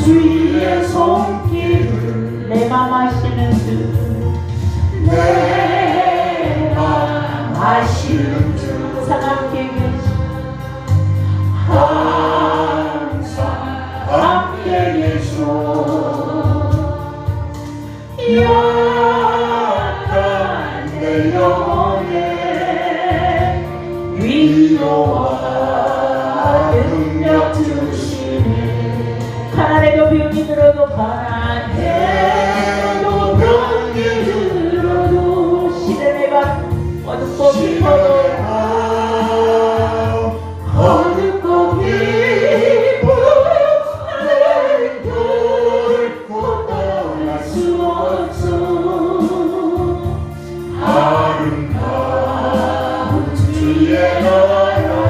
주의 손길을 내 맘 아시는 주, 내 맘 아시는 주 함께 계시, 항상 함께 계셔. 약한 내 영혼에 위로와 능력 주시네. 가난해도 병이 들어도 가난해도 병이 들어도 시련의 밤 어둡고 깊어도 어둡고 깊어도 결코 떠날 수 없어. 아름다운 주의 나라를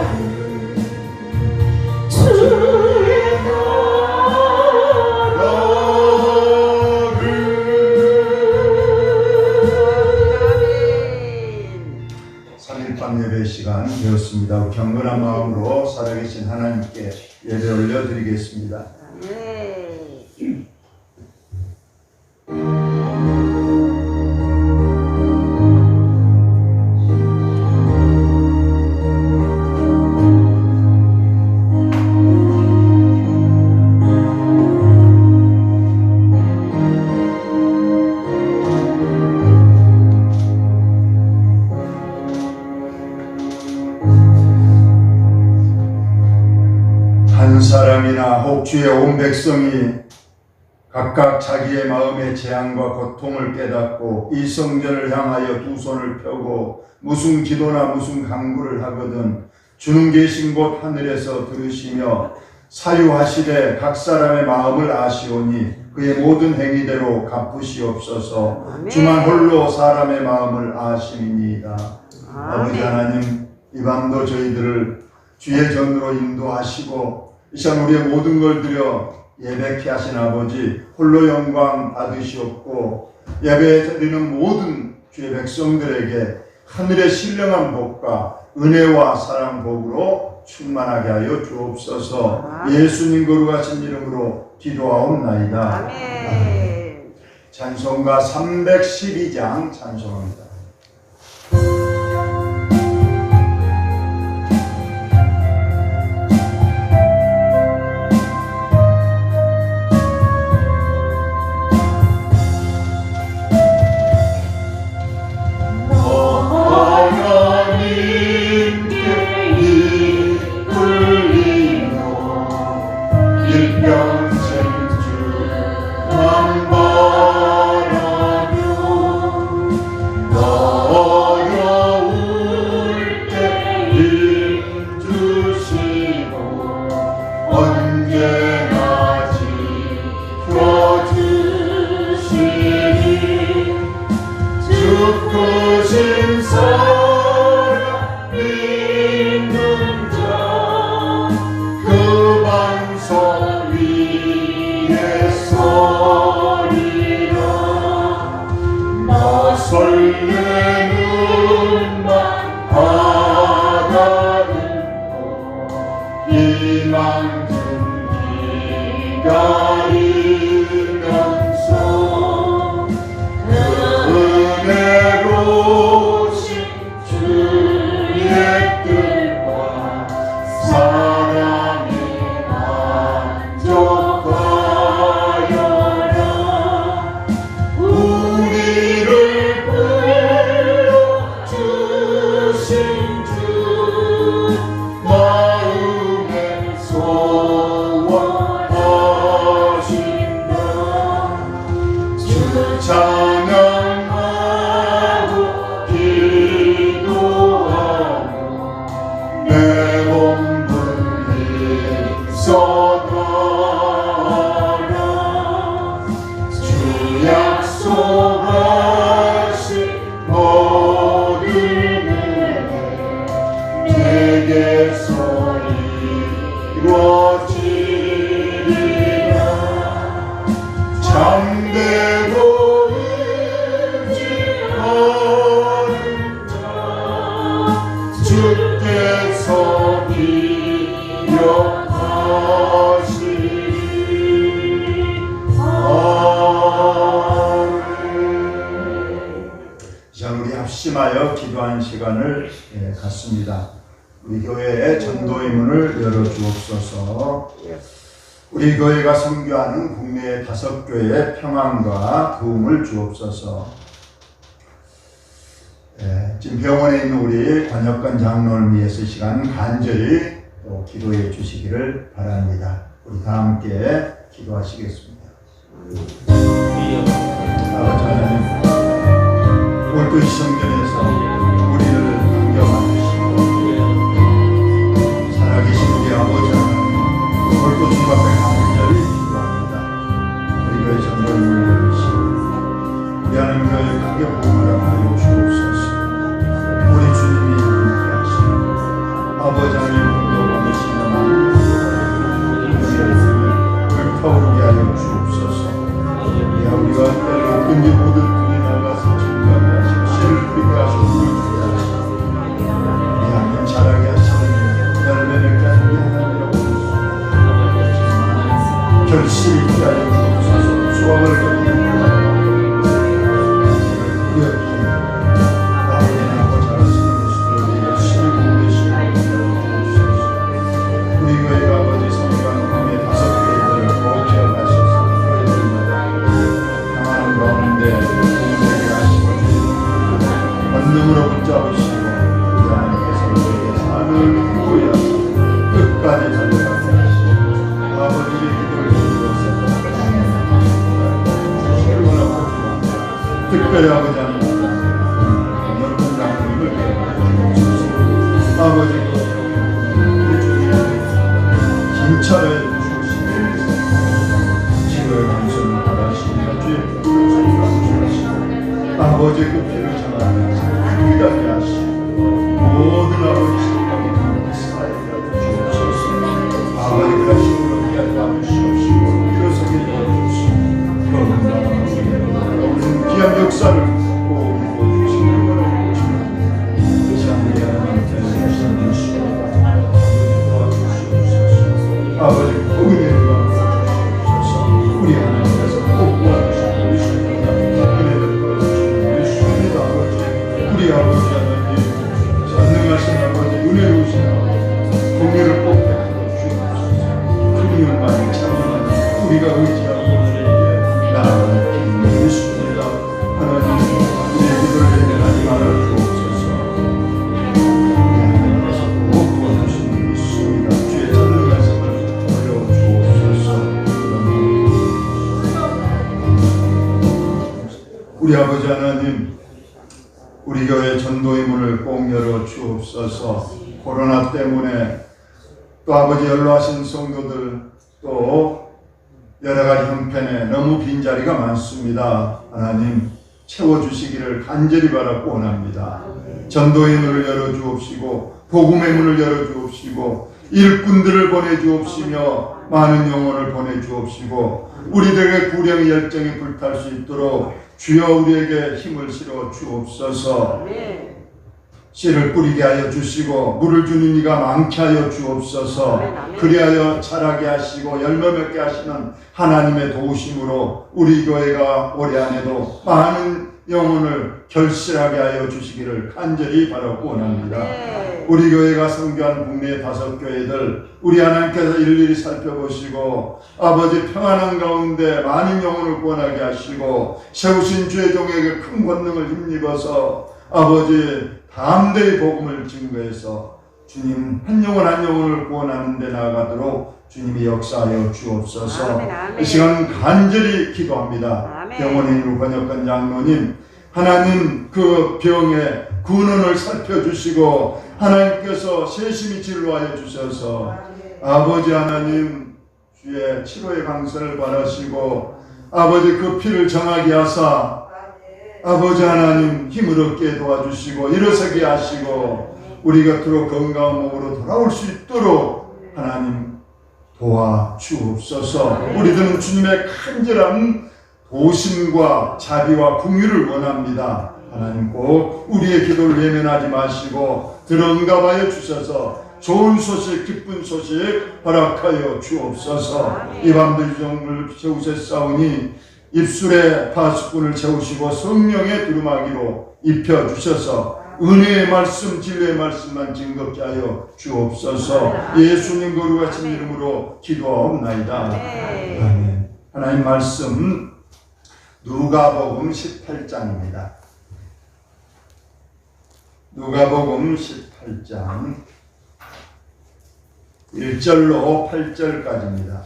예배 시간 되었습니다. 경건한 마음으로 살아계신 하나님께 예배 올려드리겠습니다. 한 사람이나 혹 주의 온 백성이 각각 자기의 마음의 재앙과 고통을 깨닫고 이 성전을 향하여 두 손을 펴고 무슨 기도나 무슨 간구를 하거든 주는 계신 곳 하늘에서 들으시며 사유하시되 각 사람의 마음을 아시오니 그의 모든 행위대로 갚으시옵소서. 아멘. 주만 홀로 사람의 마음을 아심이니이다. 아버지 하나님, 이 밤도 저희들을 주의 전으로 인도하시고 이 시간 우리의 모든 걸 드려 예배케 하신 아버지 홀로 영광 받으시옵고 예배 드리는 모든 주의 백성들에게 하늘의 신령한 복과 은혜와 사랑 복으로 충만하게 하여 주옵소서. 예수님 거룩하신 이름으로 기도하옵나이다. 아멘. 찬송가 312장 찬송합니다. 주께서 기억하시리. 결심하여 기도한 시간을 갖습니다. 우리 교회의 전도의 문을 열어주옵소서. 우리 교회가 선교하는 국내의 5교회의 평안과 도움을 주옵소서. 지금 병원에 있는 우리 권혁관 장로를 위해서 이 시간 간절히 또 기도해 주시기를 바랍니다. 우리 다 함께 기도하시겠습니다. 아버지 하나님, 오늘도 이 성전에서 우리를 반겨주시고 살아계신 우리 아버지 하나님, 오늘도 주님 앞에 간절히 기도합니다. 우리 교회 전도를 열어주시고 우리 하나님 교회 크게 복음을 하여 주옵소서. 우리 주님이 함께 하시고 아버지 하나님 공덕을 받으시는 많은 불타오르게 하여 주옵소서. 우리가 어떤지 모든 분이 나가서 증거하게 하시고 씨를 뿌리게 하시고 물을 주게 하시고 우리 하나님 자라게 하시는 열매 맺게 하는 우리 하나님이라고 부르시고 결실 있게 하여 주옵소서. 수확을 거두는 권능으로 붙잡으시고 우리 하나님께서 우리에게 삶을 부여하시고 끝까지 달려가게 하시고 아버지의 기도를 드리면서 주시기를 원하고 기도합니다. 특별히 아버지 하나님 넓은 강림을 주옵소서. 아버지 우리 주님의 김철에 주시고 지구의 감성을 받으시며 주의 감성을 받으시고 아버지 그 피를 전하며 위하게 하시고 모든 아버지 생각이 살아있게 주옵소서. 아버지 그런 식으로 피하지 않으시옵시고 일어서게 도와주시고 그런 귀한 역사를 꼭 이루어주시는 것을 보시고 우리 하나님께 주시옵소서. 아버지 꼭 은혜를 주옵소서. 우리 하나님께서 꼭 도와주시고 우리 아버지 하나님, 전능하신 아버지, 은혜로우신 아버지, 공의를 꼭 베풀어 주옵소서. 그리움만이 참여하는 우리가 의지하고 우리에게 나아가는 길을 있습니다. 하나님, 우리의 기도를 예면하지 말아 주옵소서. 우리 하나님께서 꼭 도와주시는 일 있습니다. 주의 전능하심을 올려주옵소서. 우리 아버지 하나님, 우리 교회 전도의 문을 꼭 열어 주옵소서. 코로나 때문에 또 아버지 연로하신 성도들 또 여러 가지 형편에 너무 빈자리가 많습니다. 하나님 채워주시기를 간절히 바라고 원합니다. 전도의 문을 열어 주옵시고 복음의 문을 열어 주옵시고 일꾼들을 보내 주옵시며 많은 영혼을 보내 주옵시고 우리들의 구령의 열정이 불탈 수 있도록 주여 우리에게 힘을 실어 주옵소서. 씨를 뿌리게 하여 주시고 물을 주는 이가 많게 하여 주옵소서. 그리하여 자라게 하시고 열매 맺게 하시는 하나님의 도우심으로 우리 교회가 올해 안에도 많은 영혼을 결실하게 하여 주시기를 간절히 바라고 원합니다. 우리 교회가 선교한 국내 5교회들 우리 하나님께서 일일이 살펴보시고 아버지 평안한 가운데 많은 영혼을 구원하게 하시고 세우신 주의 종에게 큰 권능을 힘입어서 아버지 담대히 복음을 증거해서 주님 한 영혼 한 영혼을 구원하는 데 나아가도록 주님이 역사하여 주옵소서. 아멘, 아멘. 이 시간 간절히 기도합니다. 아멘. 병원에 있는 권혁관 장로님 하나님 그 병의 근원을 살펴주시고 하나님께서 세심히 진료하여 주셔서 아버지 하나님 주의 치료의 강선을 바라시고 아버지 그 피를 정하게 하사 아버지 하나님 힘을 얻게 도와주시고 일어서게 하시고 우리 곁으로 건강한 몸으로 돌아올 수 있도록 하나님 도와주옵소서. 우리들은 주님의 간절한 도심과 자비와 긍휼을 원합니다. 하나님 꼭 우리의 기도를 예면하지 마시고 들은갑하여 주셔서 좋은 소식 기쁜 소식 허락하여 주옵소서. 이 밤도 유정을 세우셨사오니 입술에 파수꾼을 채우시고 성령의 두루마기로 입혀주셔서 은혜의 말씀, 진리의 말씀만 증거케 하여 주옵소서. 예수님 거룩하신 이름으로 기도하옵나이다. 아멘. 하나님 말씀 누가복음 18장입니다. 누가복음 18장 1절로 8절까지입니다.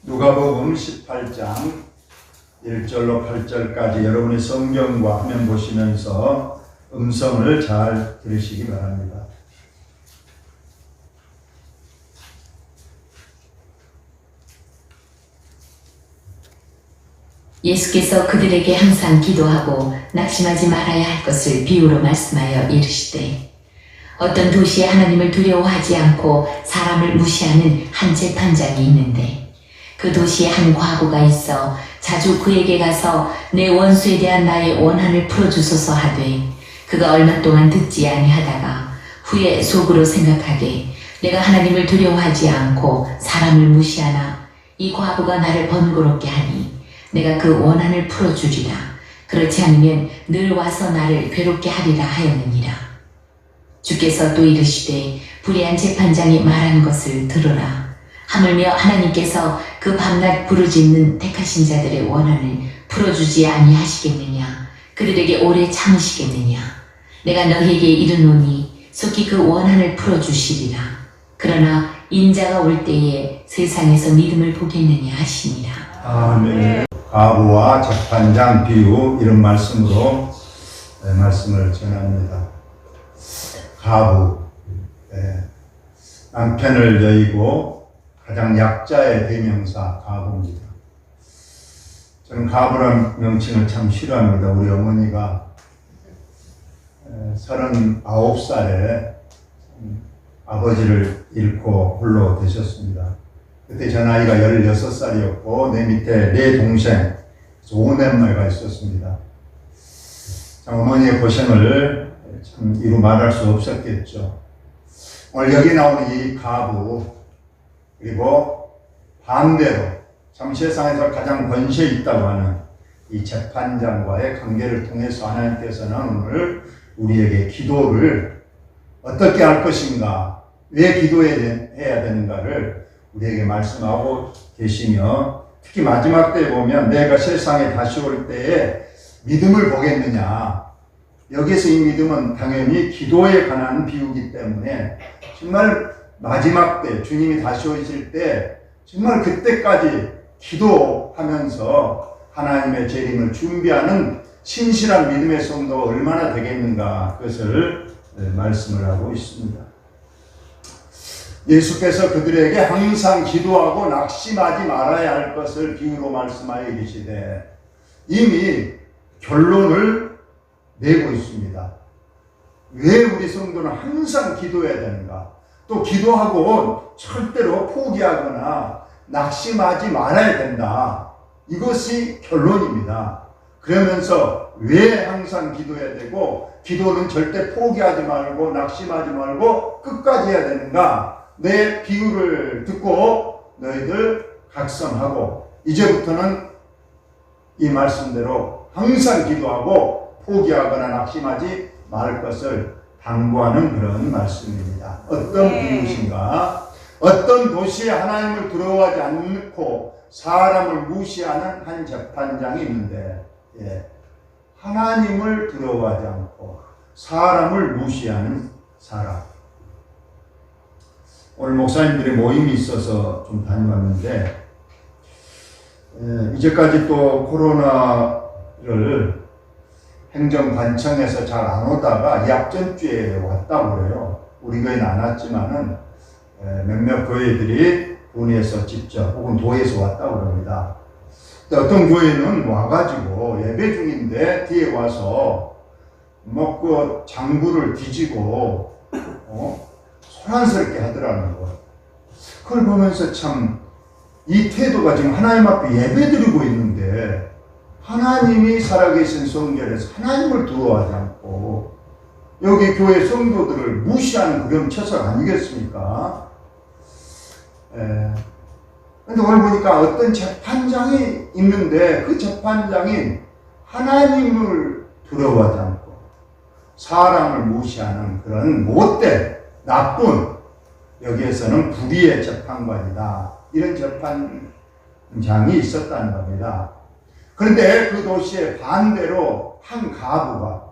누가복음 18장 1절로 8절까지 여러분의 성경과 화면 보시면서 음성을 잘 들으시기 바랍니다. 예수께서 그들에게 항상 기도하고 낙심하지 말아야 할 것을 비유로 말씀하여 이르시되 어떤 도시에 하나님을 두려워하지 않고 사람을 무시하는 한 재판장이 있는데 그 도시에 한 과부가 있어 자주 그에게 가서 내 원수에 대한 나의 원한을 풀어주소서 하되 그가 얼마 동안 듣지 아니하다가 후에 속으로 생각하되 내가 하나님을 두려워하지 않고 사람을 무시하나 이 과부가 나를 번거롭게 하니 내가 그 원한을 풀어주리라. 그렇지 않으면 늘 와서 나를 괴롭게 하리라 하였느니라. 주께서 또 이르시되 불의한 재판장이 말한 것을 들으라. 하물며 하나님께서 그 밤낮 부르짖는 택하신 자들의 원한을 풀어주지 아니하시겠느냐. 그들에게 오래 참으시겠느냐. 내가 너희에게 이르노니 속히 그 원한을 풀어주시리라. 그러나 인자가 올 때에 세상에서 믿음을 보겠느냐 하시니라. 아멘. 과부와 재판장 비유 이런 말씀으로 말씀을 전합니다. 과부, 남편을 여의고 가장 약자의 대명사 과부입니다. 저는 과부란 명칭을 참 싫어합니다. 우리 어머니가 39살에 아버지를 잃고 홀로 되셨습니다. 그때 저 나이가 16살이었고 내 밑에 네 동생 5남매가 있었습니다. 참 어머니의 고생을 참 이루 말할 수 없었겠죠. 오늘 여기 나오는 이 과부 그리고 반대로 참 세상에서 가장 권세 있다고 하는 이 재판장과의 관계를 통해서 하나님께서는 오늘 우리에게 기도를 어떻게 할 것인가, 왜 기도해야 되는가를 우리에게 말씀하고 계시며 특히 마지막 때에 보면 내가 세상에 다시 올 때에 믿음을 보겠느냐. 여기서 이 믿음은 당연히 기도에 관한 비유이기 때문에 정말 마지막 때 주님이 다시 오실 때 정말 그때까지 기도하면서 하나님의 재림을 준비하는 신실한 믿음의 성도가 얼마나 되겠는가 그것을 말씀을 하고 있습니다. 예수께서 그들에게 항상 기도하고 낙심하지 말아야 할 것을 비유로 말씀하여 이르시되 이미 결론을 내고 있습니다. 왜 우리 성도는 항상 기도해야 되는가? 또 기도하고 절대로 포기하거나 낙심하지 말아야 된다. 이것이 결론입니다. 그러면서 왜 항상 기도해야 되고 기도는 절대 포기하지 말고 낙심하지 말고 끝까지 해야 되는가? 내 비유를 듣고 너희들 각성하고 이제부터는 이 말씀대로 항상 기도하고 포기하거나 낙심하지 말 것을 당부하는 그런 말씀입니다. 어떤 비유신가? 어떤 도시에 하나님을 두려워하지 않고 사람을 무시하는 한 재판장이 있는데 하나님을 두려워하지 않고 사람을 무시하는 사람. 오늘 목사님들의 모임이 있어서 좀 다녀왔는데 이제까지 또 코로나를 행정관청에서 잘 안 오다가 약전주에 왔다고 그래요. 우리 교회는 안 왔지만은 몇몇 교회들이 군에서 직접 혹은 도에서 왔다고 그럽니다. 어떤 교회는 와가지고 예배 중인데 뒤에 와서 뭐 그 장구를 뒤지고 소란스럽게 하더라는 거. 그걸 보면서 참 이 태도가 지금 하나님 앞에 예배 드리고 있는데 하나님이 살아계신 성전에서 하나님을 두려워하지 않고 여기 교회 성도들을 무시하는 그런 처사 아니겠습니까? 근데 오늘 보니까 어떤 재판장이 있는데 그 재판장이 하나님을 두려워하지 않고 사람을 무시하는 그런 못된 나쁜, 여기에서는 불의의 재판관이다, 이런 재판장이 있었다는 겁니다. 그런데 그 도시에 반대로 한 가부가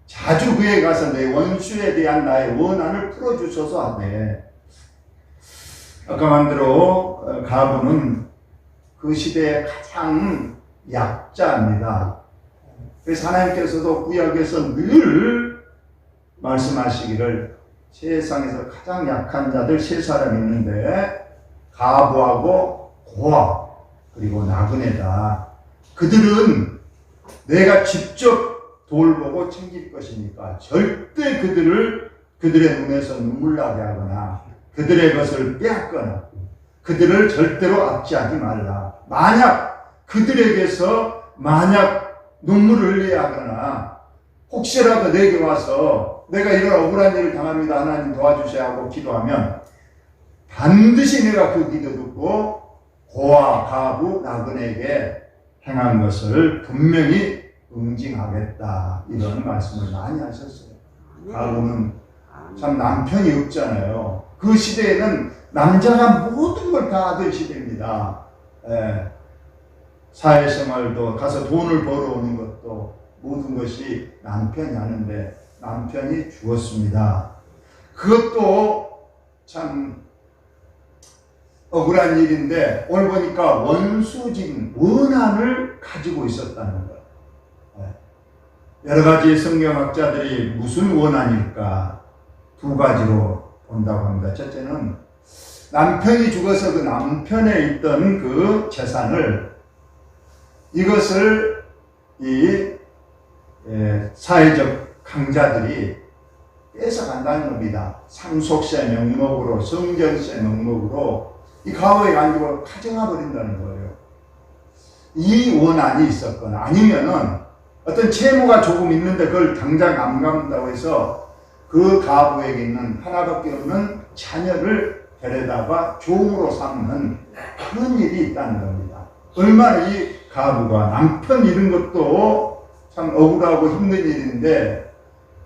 자주 그에 가서 내 원수에 대한 나의 원한을 풀어주소서 하네. 아까 만대로 가부는 그 시대의 가장 약자입니다. 그래서 하나님께서도 구약에서 늘 말씀하시기를 세상에서 가장 약한 자들 세 사람이 있는데 가부하고 고아 그리고 나그네다. 그들은 내가 직접 돌보고 챙길 것이니까 절대 그들의 눈에서 눈물 나게 하거나 그들의 것을 빼앗거나 그들을 절대로 압제하지 말라. 만약 그들에게서 눈물을 흘려야 하거나 혹시라도 내게 와서 내가 이런 억울한 일을 당합니다, 하나님 도와주셔야 하고 기도하면 반드시 내가 그 기도 듣고 고아, 가부, 나그네에게 행한 것을 분명히 응징하겠다, 이런 말씀을 많이 하셨어요. 가부는 참 남편이 없잖아요. 그 시대에는 남자가 모든 걸 다 하던 시대입니다. 사회생활도 가서 돈을 벌어오는 것도 모든 것이 남편이 하는데 남편이 죽었습니다. 그것도 참 억울한 일인데 오늘 보니까 원수진 원한을 가지고 있었다는 거예요. 여러 가지 성경학자들이 무슨 원한일까 두 가지로 본다고 합니다. 첫째는 남편이 죽어서 그 남편에 있던 그 재산을 이것을 이 사회적 강자들이 뺏어간다는 겁니다. 상속세 명목으로, 성전세 명목으로 이 가부에 가지고 가져가 버린다는 거예요. 이 원한이 있었거나 아니면은 어떤 채무가 조금 있는데 그걸 당장 안 갚는다고 해서 그 가부에게 있는 하나밖에 없는 자녀를 데려다가 종으로 삼는 그런 일이 있다는 겁니다. 얼마나 이 가부가 남편 잃은 것도 참 억울하고 힘든 일인데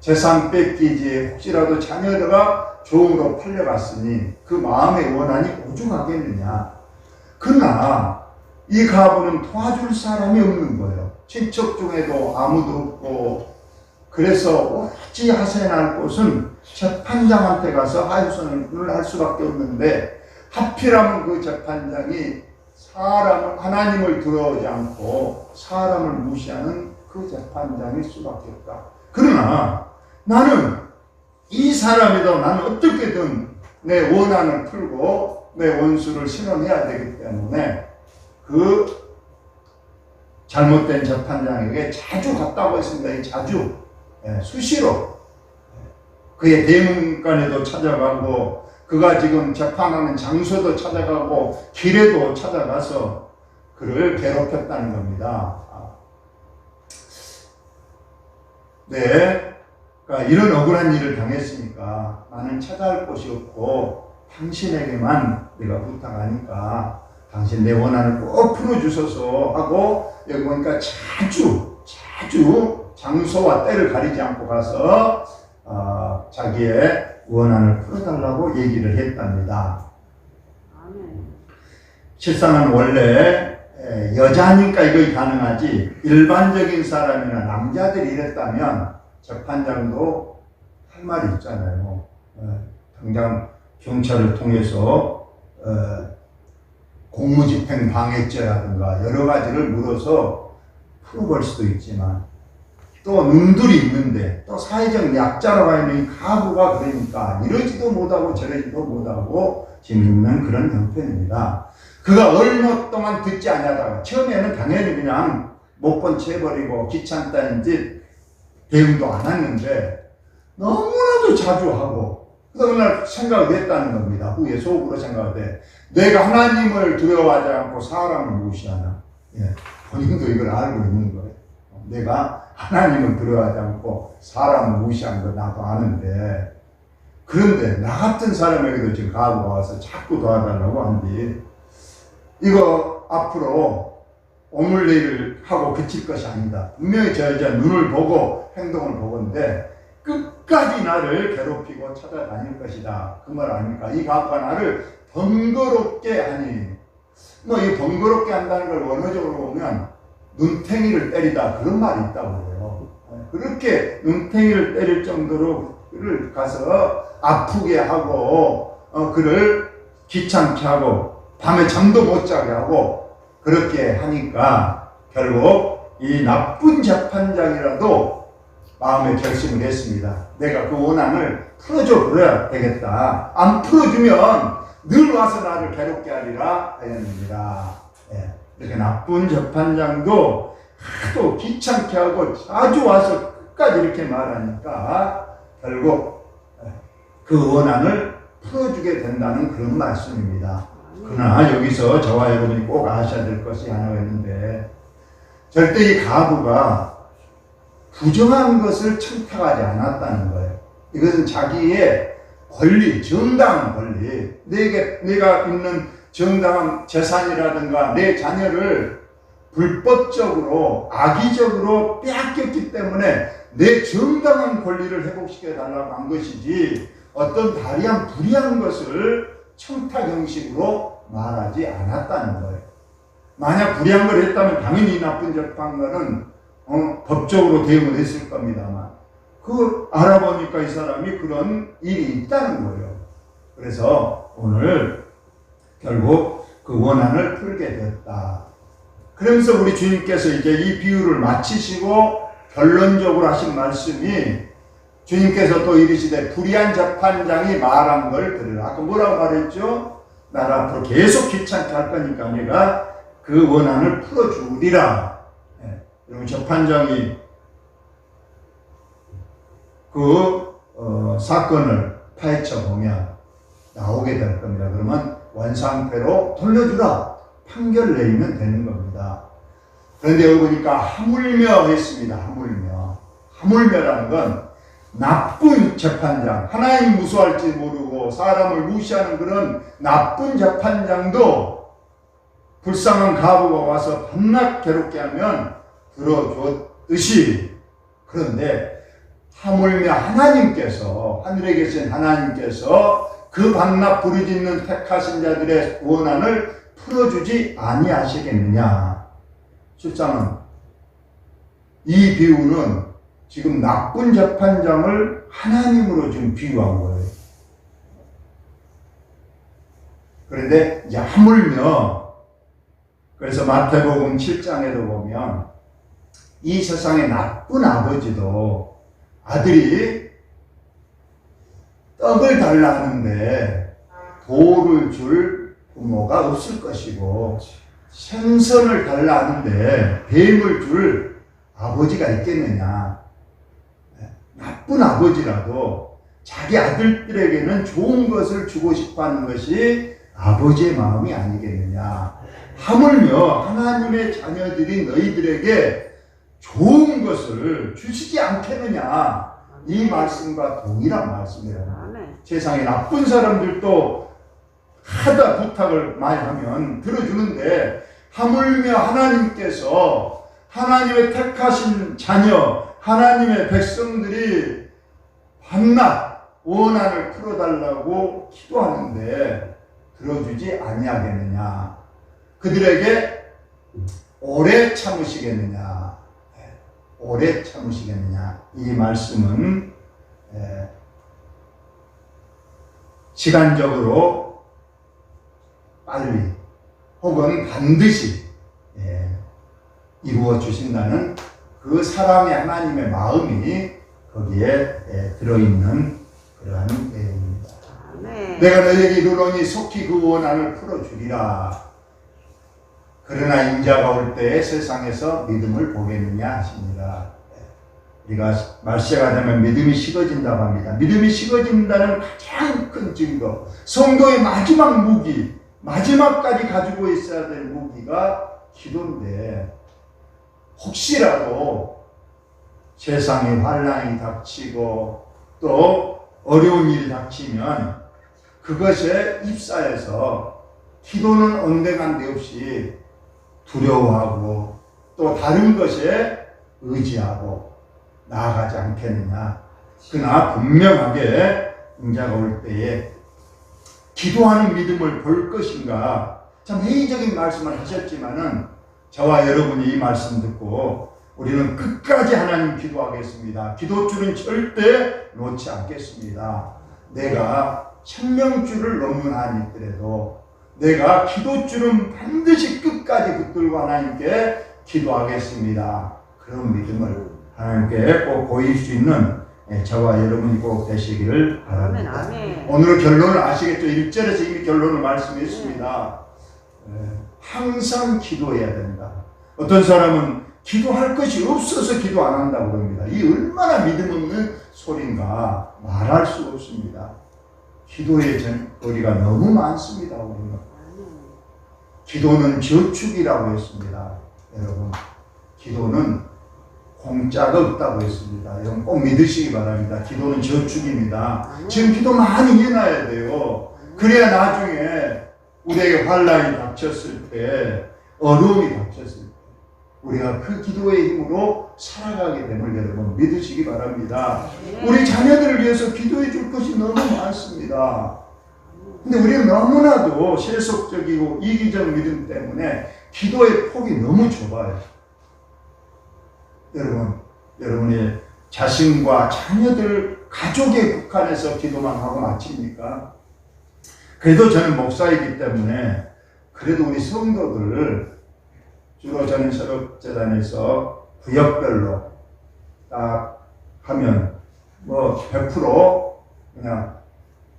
재산 뺏기지 혹시라도 자녀가 종으로 팔려갔으니 그 마음의 원한이 오죽하겠느냐. 그러나 이 가부는 도와줄 사람이 없는 거예요. 친척 중에도 아무도 없고 그래서 오로지 하소연할 곳은 재판장한테 가서 하소연을 할 수밖에 없는데 하필이면 그 재판장이 하나님을 두려워하지 않고 사람을 무시하는 그 재판장일 수밖에 없다. 그러나 나는 이 사람이도 나는 어떻게든 내 원한을 풀고 내 원수를 신원해야 되기 때문에 그 잘못된 재판장에게 자주 갔다고 했습니다. 자주 수시로 그의 대문간에도 찾아가고 그가 지금 재판하는 장소도 찾아가고 길에도 찾아가서 그를 괴롭혔다는 겁니다. 그러니까 이런 억울한 일을 당했으니까 나는 찾아갈 곳이 없고 당신에게만 내가 부탁하니까 당신 내 원한을 꼭 풀어주소서 하고 여기 보니까 자주 장소와 때를 가리지 않고 가서 자기의 원한을 풀어달라고 얘기를 했답니다. 실상은 원래 여자니까 이거 가능하지 일반적인 사람이나 남자들이 이랬다면 재판장도 할 말이 있잖아요. 당장 경찰을 통해서 공무집행 방해죄라든가 여러 가지를 물어서 풀어볼 수도 있지만 또 놈들이 있는데 또 사회적 약자로 있는 가부가 그러니까 이러지도 못하고 저러지도 못하고 지금 있는 그런 형편입니다. 그가 얼마 동안 듣지 않냐다가 처음에는 당연히 그냥 못 본 채 해버리고 귀찮다는지 대응도 안 했는데 너무나도 자주 하고 그래서 그날 생각을 했다는 겁니다. 후에 속으로 생각을 해. 내가 하나님을 두려워하지 않고 사람을 무시하나. 본인도 이걸 알고 있는 거예요. 내가 하나님을 두려워하지 않고 사람을 무시한 거 나도 아는데 그런데 나 같은 사람에게도 지금 가부가 와서 자꾸 도와달라고 한뒤 이거 앞으로 오물내리를 하고 그칠 것이 아니다. 분명히 저 여자 눈을 보고 행동을 보건데 끝까지 나를 괴롭히고 찾아다닐 것이다. 그 말 아닙니까? 이 가부가 나를 번거롭게 하니, 뭐 이 번거롭게 한다는 걸 원어적으로 보면 눈탱이를 때리다, 그런 말이 있다고 해요. 그렇게 눈탱이를 때릴 정도로 그를 가서 아프게 하고 그를 귀찮게 하고 밤에 잠도 못 자게 하고 그렇게 하니까 결국 이 나쁜 재판장이라도 마음에 결심을 했습니다. 내가 그 원한을 풀어줘 버려야 되겠다. 안 풀어주면 늘 와서 나를 괴롭게 하리라 하였느니라. 이렇게 나쁜 재판장도 하도 귀찮게 하고 자주 와서 끝까지 이렇게 말하니까 결국 그 원한을 풀어주게 된다는 그런 말씀입니다. 그러나 여기서 저와 여러분이 꼭 아셔야 될 것이 하나가 있는데, 절대 이 가부가 부정한 것을 청탁하지 않았다는 거예요. 이것은 자기의 권리, 정당한 권리, 내가 있는 정당한 재산이라든가 내 자녀를 불법적으로 악의적으로 빼앗겼기 때문에 내 정당한 권리를 회복시켜 달라고 한 것이지 어떤 다리한 불의한 것을 청탁 형식으로 말하지 않았다는 거예요. 만약 불의한 걸 했다면 당연히 나쁜 재판관은 법적으로 대응을 했을 겁니다만, 그 알아보니까 이 사람이 그런 일이 있다는 거예요. 그래서 오늘 결국 그 원한을 풀게 됐다. 그러면서 우리 주님께서 이제 이 비유를 마치시고 결론적으로 하신 말씀이, 주님께서 또 이르시되 불의한 재판장이 말한 걸 들으라. 아까 뭐라고 말했죠? 나를 앞으로 계속 귀찮게 할 거니까 내가 그 원한을 풀어주리라. 여러분, 재판장이 그 사건을 파헤쳐 보면 나오게 될 겁니다. 그러면 원상태로 돌려주라. 판결 내리면 되는 겁니다. 그런데 여기 보니까 하물며 했습니다. 하물며. 하물며라는 건 나쁜 재판장, 하나님 무수할지 모르고 사람을 무시하는 그런 나쁜 재판장도 불쌍한 가부가 와서 밤낮 괴롭게 하면 들어줬듯이, 그런데 하물며 하나님께서, 하늘에 계신 하나님께서 그 밤낮 부르짖는 택하신 자들의 원한을 풀어주지 아니하시겠느냐. 실상은 이 비유는 지금 나쁜 재판장을 하나님으로 지금 비유한 거예요. 그런데 이제 하물며, 그래서 마태복음 7장에도 보면 이 세상의 나쁜 아버지도 아들이 떡을 달라 하는데 돌을 줄 부모가 없을 것이고, 생선을 달라 하는데 뱀을 줄 아버지가 있겠느냐. 나쁜 아버지라도 자기 아들들에게는 좋은 것을 주고 싶어 하는 것이 아버지의 마음이 아니겠느냐. 하물며 하나님의 자녀들이 너희들에게 좋은 것을 주시지 않겠느냐. 이 말씀과 동일한 말씀이에요. 세상에 나쁜 사람들도 하다 부탁을 많이 하면 들어주는데, 하물며 하나님께서 하나님의 택하신 자녀, 하나님의 백성들이 밤낮 원한을 풀어달라고 기도하는데 들어주지 아니하겠느냐. 그들에게 오래 참으시겠느냐. 오래 참으시겠느냐. 이 말씀은 시간적으로 빨리 혹은 반드시 이루어 주신다는 그 사랑의 하나님의 마음이 거기에 들어있는 그러한 내용입니다. 네. 내가 너에게 이르노니 속히 그 원한을 풀어주리라. 그러나 인자가 올 때에 세상에서 믿음을 보겠느냐 하십니다. 우리가 말세가 되면 믿음이 식어진다고 합니다. 믿음이 식어진다는 가장 큰 증거, 성도의 마지막 무기, 마지막까지 가지고 있어야 될 무기가 기도인데, 혹시라도 세상에 환난이 닥치고 또 어려운 일이 닥치면 그것에 휩싸여서 기도는 온데간데 없이 두려워하고 또 다른 것에 의지하고 나아가지 않겠느냐. 그러나 분명하게 응자가 올 때에 기도하는 믿음을 볼 것인가. 참 회의적인 말씀을 하셨지만은 저와 여러분이 이 말씀 듣고 우리는 끝까지 하나님 기도하겠습니다. 기도줄은 절대 놓지 않겠습니다. 내가 생명줄을 넘는 있더라도 내가 기도줄은 반드시 끝까지 붙들고 하나님께 기도하겠습니다. 그런 믿음을 하나님께 꼭 보일 수 있는 저와 여러분이 꼭 되시기를 바랍니다. 아멘. 오늘 결론을 아시겠죠? 1절에서 이미 결론을 말씀했습니다. 항상 기도해야 된다. 어떤 사람은 기도할 것이 없어서 기도 안 한다고 합니다. 이 얼마나 믿음 없는 소린가 말할 수 없습니다. 기도의 거리가 너무 많습니다. 우리는. 기도는 저축이라고 했습니다. 여러분, 기도는 공짜가 없다고 했습니다. 여러분 꼭 믿으시기 바랍니다. 기도는 저축입니다. 지금 기도 많이 해놔야 돼요. 그래야 나중에 우리에게 환난이 닥쳤을 때, 어려움이 닥쳤을 때 우리가 그 기도의 힘으로 살아가게 됨을 여러분 믿으시기 바랍니다. 우리 자녀들을 위해서 기도해 줄 것이 너무 많습니다. 근데 우리는 너무나도 세속적이고 이기적 믿음 때문에 기도의 폭이 너무 좁아요. 여러분의 자신과 자녀들, 가족에 국한해서 기도만 하고 마칩니까? 그래도 저는 목사이기 때문에 그래도 우리 성도들을 주로 저는 설업재단에서 구역별로 딱 하면 뭐 100% 그냥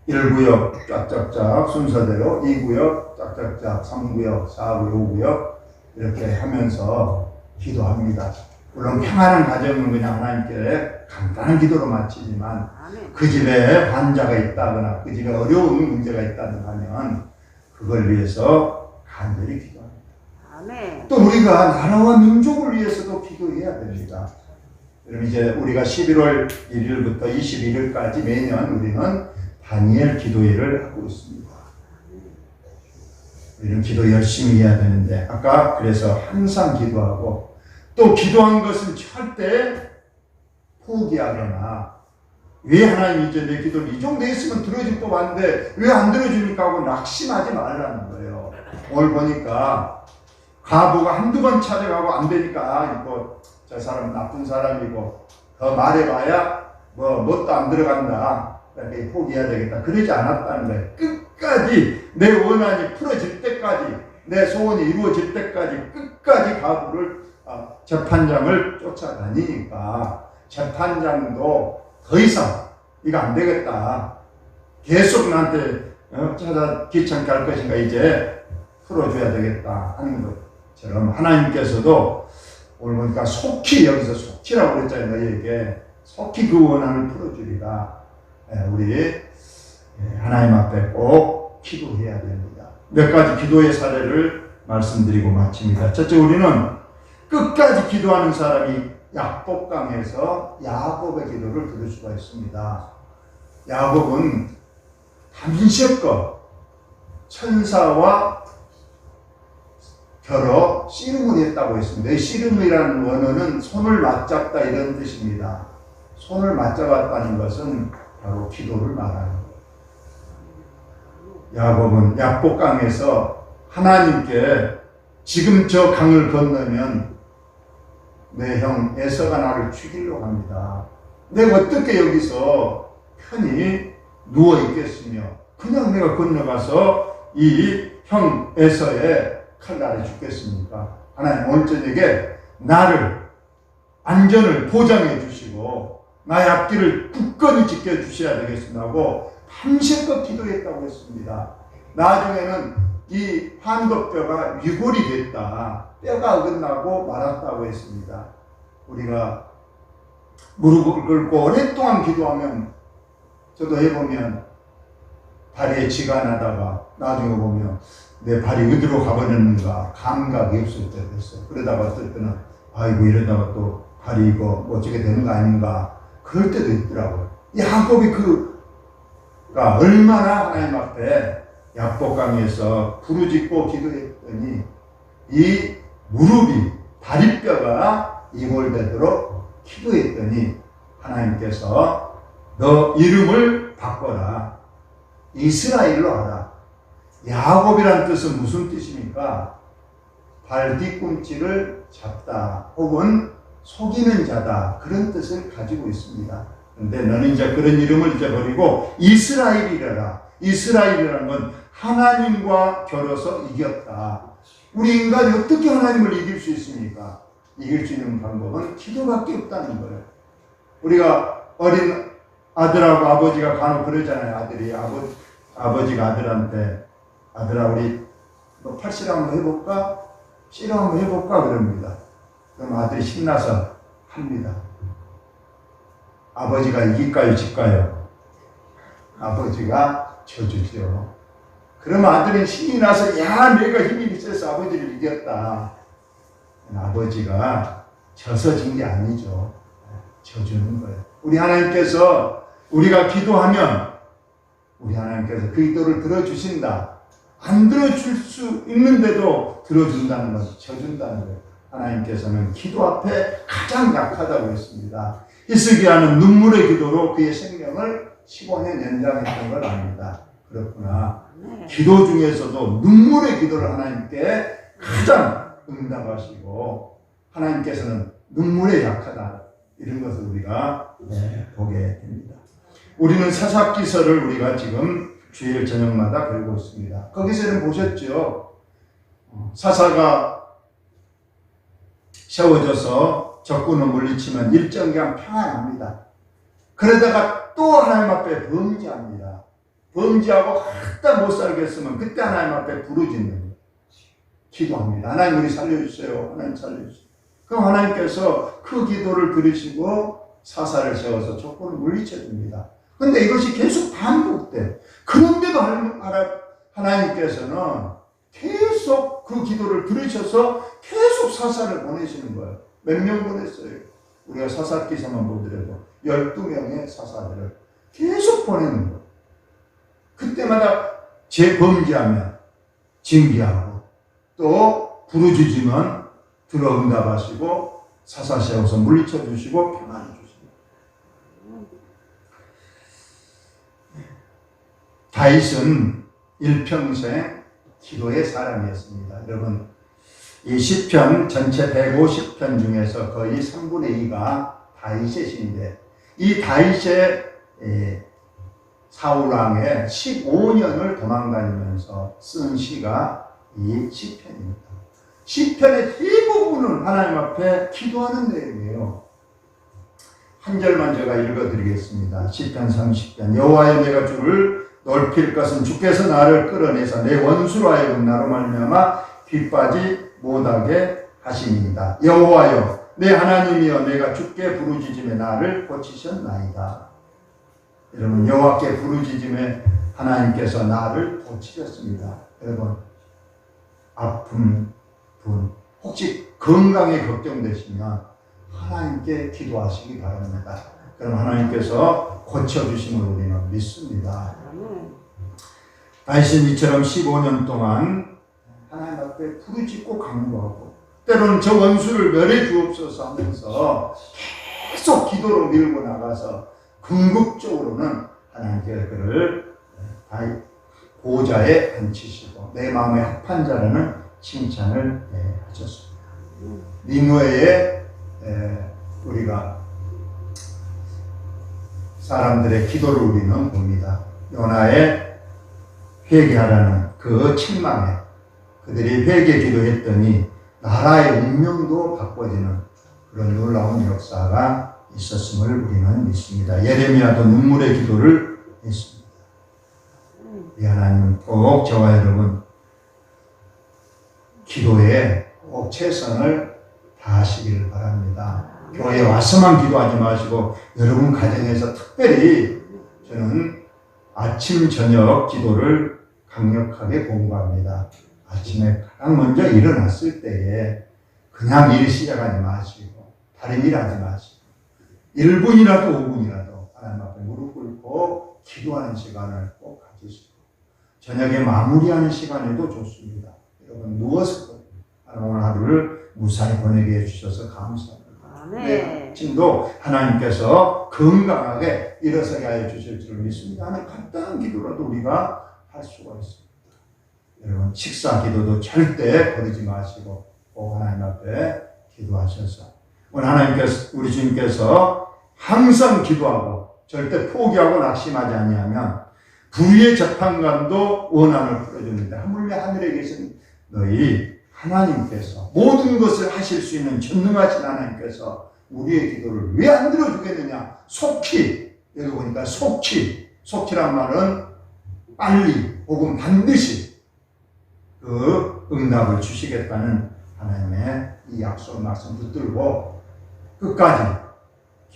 1구역 쫙쫙쫙 순서대로 2구역 쫙쫙쫙 3구역, 4구역, 5구역 이렇게 하면서 기도합니다. 물론 평안한 가정은 그냥 하나님께 간단한 기도로 마치지만 그 집에 환자가 있다거나 그 집에 어려운 문제가 있다거나 하면 그걸 위해서 간절히 기도합니다. 아멘. 또 우리가 나라와 민족을 위해서도 기도해야 됩니다. 여러분 이제 우리가 11월 1일부터 21일까지 매년 우리는 다니엘 기도회를 하고 있습니다. 우리는 기도 열심히 해야 되는데 아까 그래서 항상 기도하고 또 기도한 것은 절대 포기하거나 왜 하나님 이제 내 기도를 이 정도 했으면 들어줄 것 같은데 왜 안 들어주니까 하고 낙심하지 말라는 거예요. 오늘 보니까 과부가 한두 번 찾아가고 안 되니까 이거 저 사람 나쁜 사람이고 더 말해봐야 뭣도 안 들어간다. 이렇게 포기해야 되겠다. 그러지 않았다는 거예요. 끝까지 내 원한이 풀어질 때까지 내 소원이 이루어질 때까지 끝까지 과부를 재판장을 쫓아다니니까 재판장도 더 이상 이거 안 되겠다. 계속 나한테 찾아 귀찮게 할 것인가 이제 풀어줘야 되겠다 하는 것처럼 하나님께서도 오늘 보니까 속히 여기서 속히라고 그랬잖아요. 너희에게 속히 그 원한을 풀어주리라. 우리 하나님 앞에 꼭 기도해야 됩니다. 몇 가지 기도의 사례를 말씀드리고 마칩니다. 첫째 우리는 끝까지 기도하는 사람이 야복강에서 야곱의 기도를 들을 수가 있습니다. 야곱은 밤새껏 천사와 겨뤄 씨름을 했다고 했습니다. 이 씨름이라는 원어는 손을 맞잡다 이런 뜻입니다. 손을 맞잡았다는 것은 바로 기도를 말하는 거예요. 야곱은 야복강에서 하나님께 지금 저 강을 건너면 내 형 에서가 나를 죽이려고 합니다. 내가 어떻게 여기서 편히 누워 있겠으며 그냥 내가 건너가서 이 형 에서의 칼날에 죽겠습니까? 하나님 오늘 저녁에 나를 안전을 보장해 주시고 나의 앞길을 굳건히 지켜주셔야 되겠습니다 하고 밤새껏 기도했다고 했습니다. 나중에는 이 환도뼈가 위골이 됐다. 뼈가 어긋나고 말았다고 했습니다. 우리가 무릎을 꿇고 오랫동안 기도하면 저도 해보면 다리에 쥐가 나다가 나중에 보면 내 발이 어디로 가버렸는가 감각이 없을 때도 있어요. 그러다가 어떨 때는 아이고 이러다가 또 발이 이거 어떻게 되는 거 아닌가 그럴 때도 있더라고요. 야곱이 그가 얼마나 하나님 앞에 야복강에서 부르짖고 기도했더니 이 무릎이 다리뼈가 이골되도록 기도했더니 하나님께서 너 이름을 바꿔라. 이스라엘로 하라. 야곱이란 뜻은 무슨 뜻입니까? 발 뒤꿈치를 잡다 혹은 속이는 자다, 그런 뜻을 가지고 있습니다. 그런데 너는 이제 그런 이름을 이제 버리고 이스라엘이라. 이스라엘이라는 건 하나님과 겨뤄서 이겼다. 우리 인간이 어떻게 하나님을 이길 수 있습니까? 이길 수 있는 방법은 기도밖에 없다는 거예요. 우리가 어린 아들하고 아버지가 간혹 그러잖아요. 아들이 아버지가 아들한테 아들아 우리 너 팔씨름 한번 해볼까? 씨름 한번 해볼까? 그럽니다. 그럼 아들이 신나서 합니다. 아버지가 이길까요? 질까요? 아버지가 져주죠. 그러면 아들은 신이 나서 야 내가 힘이 있어서 아버지를 이겼다. 아버지가 져서 진 게 아니죠. 져주는 거예요. 우리 하나님께서 우리가 기도하면 우리 하나님께서 그 기도를 들어주신다. 안 들어줄 수 있는데도 들어준다는 것, 져준다는 거예요. 하나님께서는 기도 앞에 가장 약하다고 했습니다. 히스기야는 눈물의 기도로 그의 생명을 15년 연장했던 걸 압니다. 그렇구나. 기도 중에서도 눈물의 기도를 하나님께 가장 응답하시고 하나님께서는 눈물에 약하다. 이런 것을 우리가 보게 됩니다. 우리는 사사기서를 우리가 지금 주일 저녁마다 배우고 있습니다. 거기서는 보셨죠? 사사가 세워져서 적군을 물리치면 일정기간 평안합니다. 그러다가 또 하나님 앞에 범죄합니다. 범죄하고 하다 못 살겠으면 그때 하나님 앞에 부르짖는 거예요. 기도합니다. 하나님 우리 살려주세요. 하나님 살려주세요. 그럼 하나님께서 그 기도를 들으시고 사사를 세워서 적군을 물리쳐줍니다. 근데 이것이 계속 반복돼. 그런데도 하나님께서는 계속 그 기도를 들으셔서 계속 사사를 보내시는 거예요. 몇 명 보냈어요? 우리가 사사기서만 보더라도 12명의 사사들을 계속 보내는 거예요. 그때마다 재범죄하면 징계하고 또 부르짖으면 들어 응답하시고 사사 세워서 물리쳐 주시고 평안해 주십니다. 다윗은 일평생 기도의 사람이었습니다. 여러분, 이 시편 전체 150편 중에서 거의 3분의 2가 다윗의 시인데 이 다윗의 사울왕의 15년을 도망다니면서 쓴 시가 이 시편입니다. 시편의 대부분은 하나님 앞에 기도하는 내용이에요. 한 절만 제가 읽어드리겠습니다. 시편 30편 여호와여 내가 주를 넓힐 것은 주께서 나를 끌어내서 내 원수로 하여금 나로 말미암아 뒷바지 못하게 하심이니이다. 여호와여 내 하나님이여 내가 주께 부르짖음에 나를 고치셨나이다. 여러분 여호와께 부르짖음에 하나님께서 나를 고치셨습니다. 여러분 아픈 분 혹시 건강에 걱정되시면 하나님께 기도하시기 바랍니다. 그럼 하나님께서 고쳐주심을 우리는 믿습니다. 다윗은 이처럼 15년 동안 하나님 앞에 부르짖고 간구하고 때로는 저 원수를 멸해 주옵소서 하면서 계속 기도로 밀고 나가서 궁극적으로는 하나님께서 그를 보좌에 앉히시고 내 마음에 합한 자라는 칭찬을 하셨습니다. 니느웨에 우리가 사람들의 기도를 우리는 봅니다. 요나의 회개하라는 그 책망에 그들이 회개 기도했더니 나라의 운명도 바꿔지는 그런 놀라운 역사가 있었음을 우리는 믿습니다. 예레미야도 눈물의 기도를 했습니다. 우리 하나님 꼭 저와 여러분 기도에 꼭 최선을 다하시기를 바랍니다. 교회에 와서만 기도하지 마시고 여러분 가정에서 특별히 저는 아침 저녁 기도를 강력하게 공부합니다. 아침에 가장 먼저 일어났을 때에 그냥 일 시작하지 마시고 다른 일 하지 마시고 1분이라도 5분이라도 하나님 앞에 무릎 꿇고 기도하는 시간을 꼭 가지시고 저녁에 마무리하는 시간에도 좋습니다. 여러분 누워서 오늘 하루를 무사히 보내게 해주셔서 감사합니다. 내 아침도 하나님께서 건강하게 일어서게 하여 주실 줄 믿습니다. 하는 간단한 기도라도 우리가 할 수가 있습니다. 여러분 식사 기도도 절대 버리지 마시고 꼭 하나님 앞에 기도하셔서 오늘 하나님께서 우리 주님께서 항상 기도하고 절대 포기하고 낙심하지 아니하면 불의의 재판관도 원한을 풀어줍니다. 하물며 하늘에 계신 너희 하나님께서 모든 것을 하실 수 있는 전능하신 하나님께서 우리의 기도를 왜 안 들어주겠느냐? 속히 여기 보니까 속히란 말은 빨리 혹은 반드시 그 응답을 주시겠다는 하나님의 이 약속 말씀 붙들고 끝까지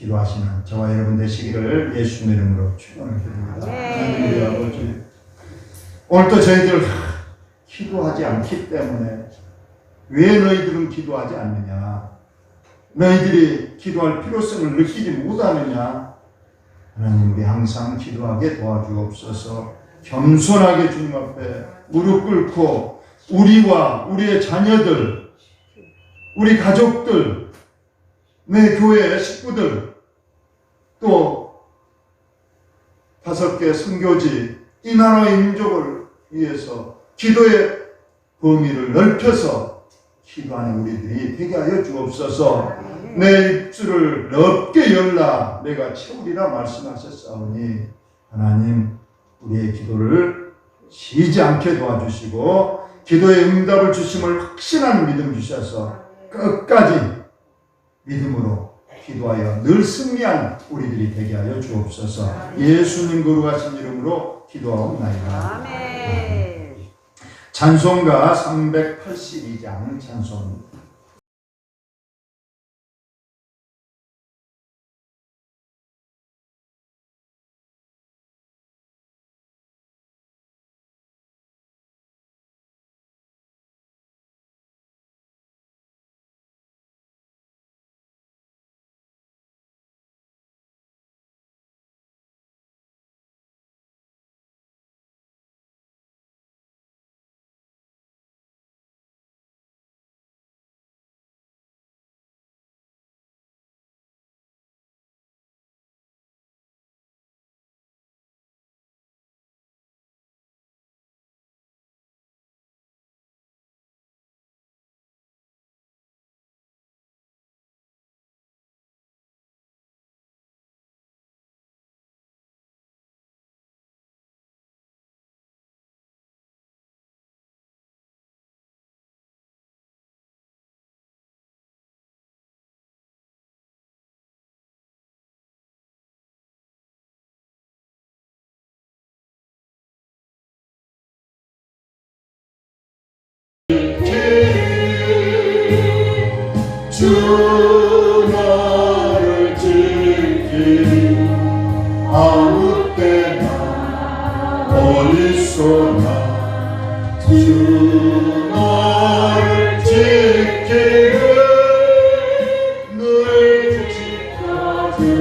기도하시는 저와 여러분 되시기를 예수님의 이름으로 축원드립니다. 하나님 우리 아버지 오늘도 저희들 기도하지 않기 때문에 왜 너희들은 기도하지 않느냐? 너희들이 기도할 필요성을 느끼지 못하느냐? 하나님 우리 항상 기도하게 도와주옵소서. 겸손하게 주님 앞에 무릎 꿇고 우리와 우리의 자녀들, 우리 가족들, 내 교회 식구들, 또 5개 선교지 이 나라의 민족을 위해서 기도의 범위를 넓혀서 기도하는 우리들이 되게 하여 주옵소서. 내 입술을 넓게 열라 내가 채우리라 말씀하셨사오니 하나님 우리의 기도를 쉬지 않게 도와주시고 기도의 응답을 주심을 확신하는 믿음 주셔서 끝까지 믿음으로 기도하여 늘 승리한 우리들이 되게 하여 주옵소서. 예수님 거룩하신 이름으로 기도하옵나이다. 아멘. 찬송가 382장 찬송. 주 나를 지키리 아무 때나 어디서나 주 나를 지키리 늘 지켜주시리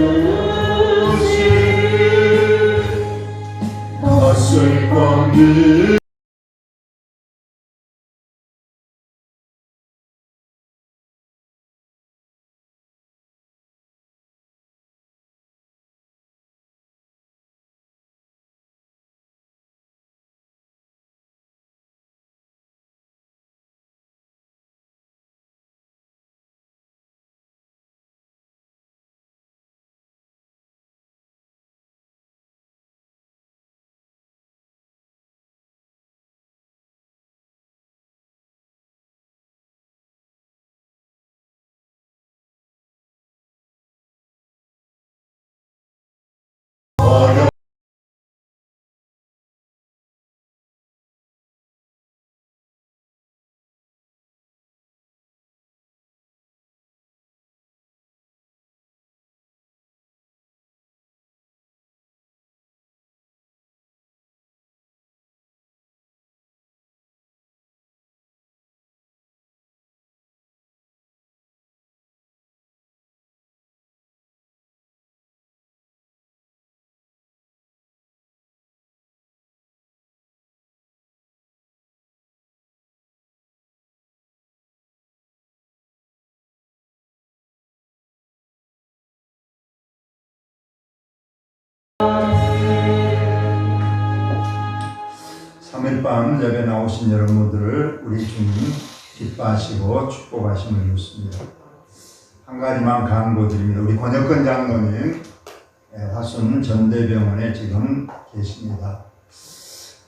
낯설 밤이 밤 예배 나오신 여러분들을 우리 주님 기뻐하시고 축복하심을 믿습니다. 한 가지만 강조드립니다. 우리 권혁근 장로님 화순 전대병원에 지금 계십니다.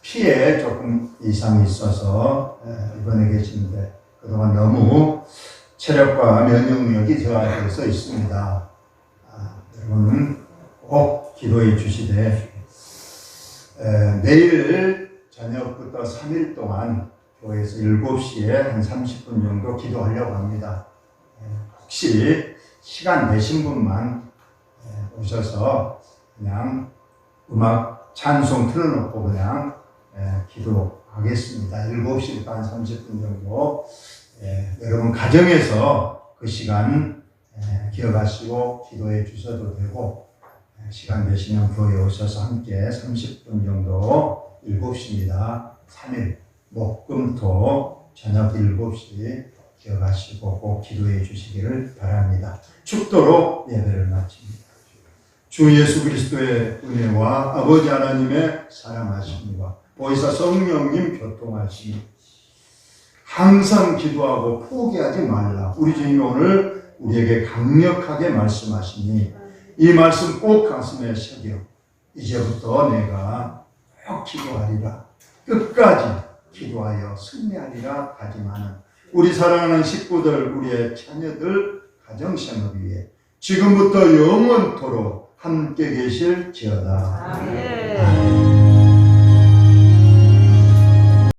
피에 조금 이상이 있어서 입원해 계신데 그동안 너무 체력과 면역력이 저하되어 있습니다. 여러분은 꼭 기도해 주시되 내일 저녁부터 3일 동안 교회에서 7시에 한 30분 정도 기도하려고 합니다. 혹시 시간 되신 분만 오셔서 그냥 음악 찬송 틀어놓고 그냥 기도하겠습니다. 7시부터 한 30분 정도 여러분 가정에서 그 시간 기억하시고 기도해 주셔도 되고 시간 되시면 교회에 오셔서 함께 30분 정도 7시입니다. 3일 목금토 저녁 7시 기억하시고 꼭 기도해 주시기를 바랍니다. 축도로 예배를 마칩니다. 주 예수 그리스도의 은혜와 아버지 하나님의 사랑하심과 보혜사 성령님 교통하심이 항상 기도하고 포기하지 말라. 우리 주님이 오늘 우리에게 강력하게 말씀하시니 이 말씀 꼭 가슴에 새겨 이제부터 내가 꼭 기도하리라. 끝까지 기도하여 승리하리라 다짐하는 우리 사랑하는 식구들, 우리의 자녀들, 가정생활 위해 지금부터 영원토록 함께 계실지어다. 아멘.